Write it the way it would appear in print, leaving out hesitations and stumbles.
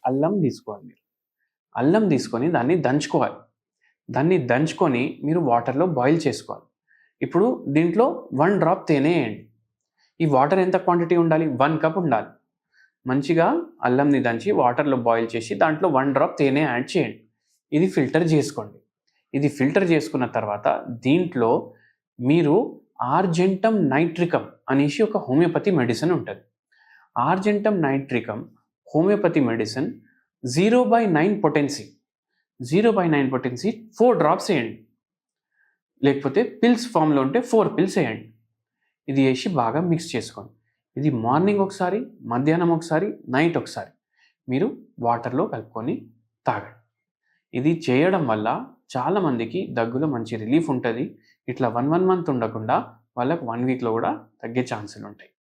అల్లం తీసుకోవాలి మీరు. అల్లం తీసుకొని దాన్ని దంచుకోవాలి. దాన్ని దంచుకొని మీరు వాటర్‌లో బాయిల్ చేసుకోవాలి. ఇప్పుడు దీంట్లో 1 డ్రాప్ తేనె ఎయండి. ఈ వాటర్ ఎంత క్వాంటిటీ ఉండాలి? 1 కప్ ఉండాలి. మంచిగా అల్లంని దంచి వాటర్‌లో బాయిల్ చేసి దాంట్లో 1 డ్రాప్ తేనె యాడ్ చేయండి. ఇది ఫిల్టర్ చేసుకోండి. ఇది ఫిల్టర్ చేసుకున్న తర్వాత దీంట్లో మీరు ఆర్జెంటమ్ నైట్రికమ్ అనేసి ఒక హోమియోపతి మెడిసిన్ ఉంటది. Argentum nitricum homeopathy medicine 0/9 potency. 0/9 potency 4 drops ఎయండి. లేకపోతే పిల్స్ ఫామ్‌లో ఉంటే 4 పిల్స్ ఎయండి. ఇది ఏసి బాగా మిక్స్ చేసుకోండి. ఇది మార్నింగ్ ఒకసారి, మధ్యాహ్నం ఒకసారి, నైట్ ఒకసారి మీరు వాటర్‌లో కలుపుకొని తాగండి. ఇది చేయడం వల్ల చాలామందికి దగ్గులో మంచి రిలీఫ్ ఉంటది. ఇట్లా 1 మంత్ ఉండకుండా వాళ్ళకి 1 వీక్‌లో కూడా తగ్గే ఛాన్సులుంటాయి.